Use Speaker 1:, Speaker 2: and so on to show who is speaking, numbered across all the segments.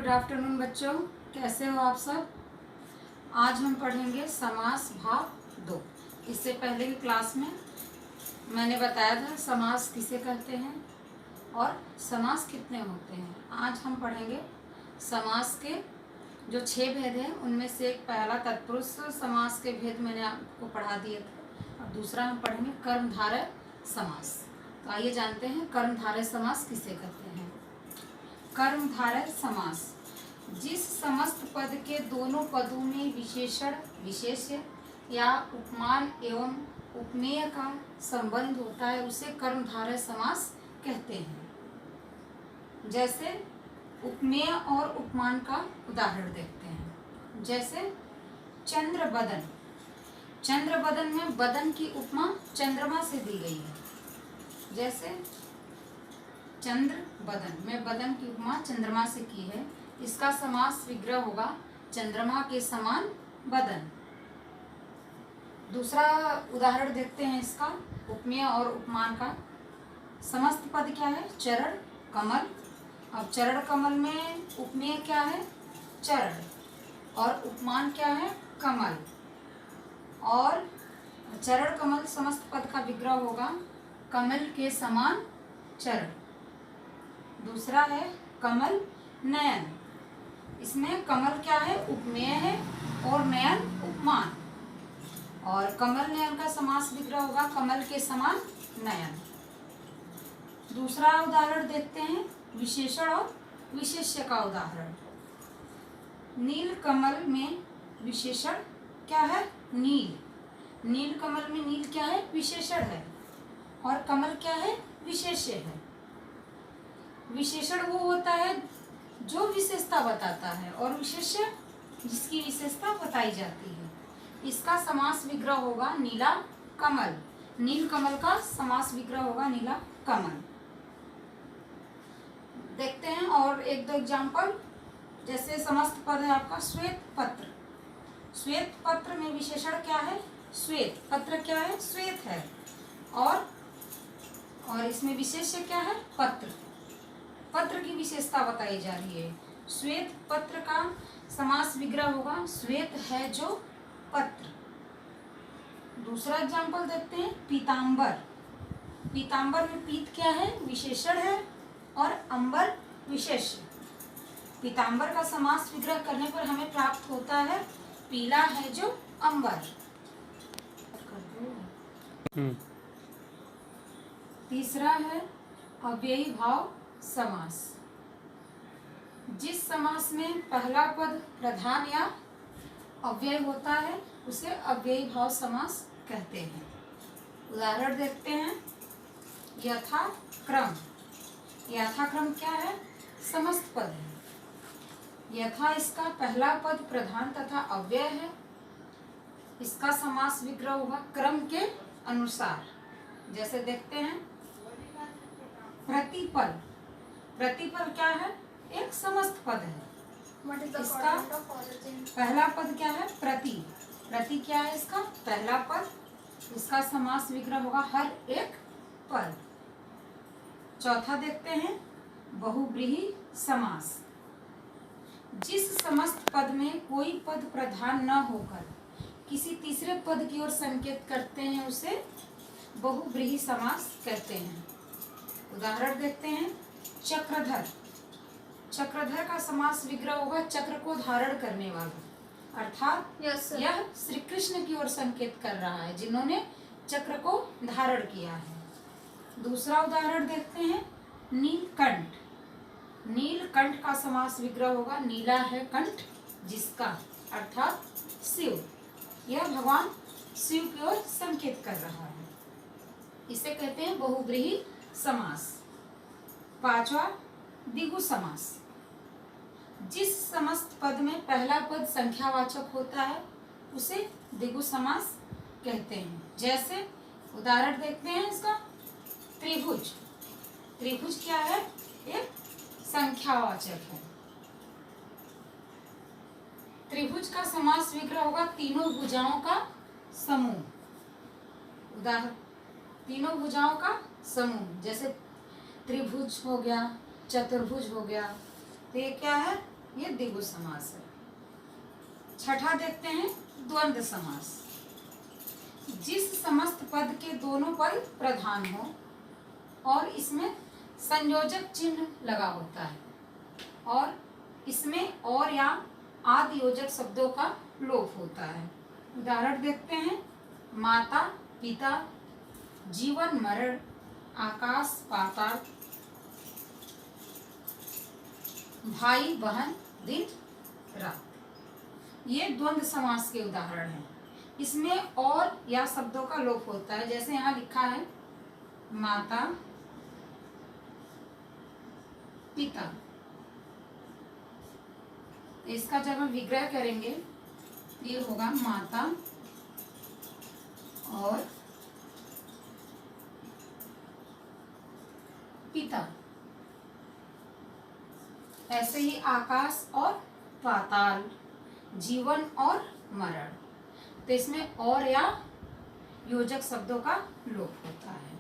Speaker 1: Good afternoon बच्चों, कैसे हो आप सब। आज हम पढ़ेंगे समास भाग 2। इससे पहले की क्लास में मैंने बताया था समास किसे कहते हैं और समास कितने होते हैं। आज हम पढ़ेंगे समास के जो 6 भेद हैं, उनमें से एक पहला तत्पुरुष समास के भेद मैंने आपको पढ़ा दिए थे और दूसरा हम पढ़ेंगे कर्मधारय समास। तो आइए जानते हैं कर्मधारय समास किसे कहते हैं। कर्मधारय समास जिस समस्त पद के दोनों पदों में विशेषण, विशेष्य या उपमान एवं उपमेय का संबंध होता है उसे कर्मधारय समास कहते हैं। जैसे उपमेय और उपमान का उदाहरण देखते हैं। जैसे चंद्र बदन, चंद्र बदन में बदन की उपमा चंद्रमा से दी गई है। जैसे चंद्र बदन में बदन की उपमा चंद्रमा से की है, इसका समास विग्रह होगा चंद्रमा के समान बदन। दूसरा उदाहरण देखते हैं इसका उपमेय और उपमान का। समस्त पद क्या है? चरण कमल। अब चरण कमल में उपमेय क्या है? चरण, और उपमान क्या है? कमल। और चरण कमल समस्त पद का विग्रह होगा कमल के समान चरण। दूसरा है कमल नयन, इसमें कमल क्या है? उपमेय है और नयन उपमान। और कमल नयन का समास विग्रह होगा कमल के समान नयन। दूसरा उदाहरण देखते हैं विशेषण और विशेष्य का उदाहरण। नील कमल में विशेषण क्या है? नील। नील कमल में नील क्या है? विशेषण है और कमल क्या है? विशेष्य है। विशेषण वो होता है जो विशेषता बताता है और विशेष्य जिसकी विशेषता बताई जाती है। इसका समास विग्रह होगा नीला कमल। नील कमल का समास विग्रह होगा नीला कमल। देखते हैं और एक दो एग्जाम्पल। जैसे समस्त पद है आपका श्वेत पत्र। श्वेत पत्र में विशेषण क्या है? श्वेत। पत्र क्या है? श्वेत है। और इसमें विशेष्य क्या है? पत्र। पत्र की विशेषता बताई जा रही है। श्वेत पत्र का समास विग्रह होगा श्वेत है जो पत्र। दूसरा एग्जाम्पल देखते हैं पीतांबर। पीतांबर में पीत क्या है? विशेषण है और अंबर विशेष्य। पीतांबर का समास विग्रह करने पर हमें प्राप्त होता है पीला है जो अंबर। तीसरा है अव्ययी भाव समास। जिस समास में पहला पद प्रधान या अव्यय होता है उसे अव्ययी भाव समास कहते हैं। उदाहरण देखते हैं यथाक्रम। यथाक्रम क्या है? समस्त पद है। यथा इसका पहला पद प्रधान तथा अव्यय है। इसका समास विग्रह होगा क्रम के अनुसार। जैसे देखते हैं प्रतिपल। प्रतिपल क्या है? एक समस्त पद है। इसका पहला पद क्या है? प्रति। प्रति क्या है? इसका पहला पद। इसका समास विग्रह होगा हर एक पद। चौथा देखते हैं बहुव्रीहि समास। जिस समस्त पद में कोई पद प्रधान न होकर किसी तीसरे पद की ओर संकेत करते हैं उसे बहुव्रीहि समास कहते हैं। उदाहरण देखते हैं चक्रधर। चक्रधर का समास विग्रह होगा चक्र को धारण करने वाला, अर्थात यह श्री कृष्ण की ओर संकेत कर रहा है जिन्होंने चक्र को धारण किया है। दूसरा उदाहरण देखते हैं नीलकंठ। नीलकंठ का समास विग्रह होगा नीला है कंठ जिसका, अर्थात शिव। यह भगवान शिव की ओर संकेत कर रहा है। इसे कहते हैं बहुव्रीहि समास। पांचवा द्विगु समास। जिस समस्त पद में पहला पद संख्यावाचक होता है उसे द्विगु समास कहते हैं। जैसे उदाहरण देखते हैं इसका त्रिभुज। त्रिभुज क्या है? एक संख्यावाचक है। त्रिभुज का समास विग्रह होगा तीनों भुजाओं का समूह। उदाहरण तीनों भुजाओं का समूह। जैसे त्रिभुज हो गया, चतुर्भुज हो गया, तो ये क्या है? ये द्विगु समास है। छठा देखते हैं द्वंद्व समास। जिस समस्त पद के दोनों पद प्रधान हो और इसमें संयोजक चिन्ह लगा होता है और इसमें और या आदि योजक शब्दों का लोप होता है। उदाहरण देखते हैं, माता पिता, जीवन मरण, आकाश पाताल, भाई बहन, दिन रात। ये द्वंद्व समास के उदाहरण हैं। इसमें और या शब्दों का लोप होता है। जैसे यहाँ लिखा है माता पिता, इसका जब हम विग्रह करेंगे ये होगा माता और पिता। ऐसे ही आकाश और पाताल, जीवन और मरण। तो इसमें और या योजक शब्दों का लोप होता है।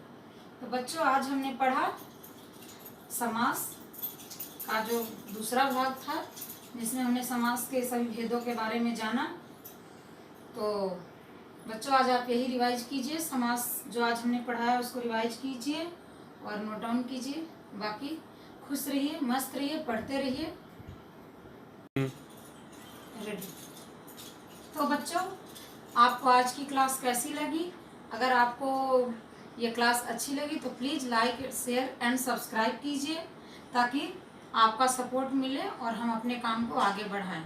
Speaker 1: तो बच्चों आज हमने पढ़ा समास का जो दूसरा भाग था, जिसमें हमने समास के सभी भेदों के बारे में जाना। तो बच्चों आज आप यही रिवाइज कीजिए, समास जो आज हमने पढ़ा है उसको रिवाइज कीजिए और नोट डाउन कीजिए। बाकी खुश रहिए, मस्त रहिए, पढ़ते रहिए। रेडी। तो बच्चों आपको आज की क्लास कैसी लगी? अगर आपको ये क्लास अच्छी लगी तो please like, share and subscribe कीजिए ताकि आपका सपोर्ट मिले और हम अपने काम को आगे बढ़ाएं।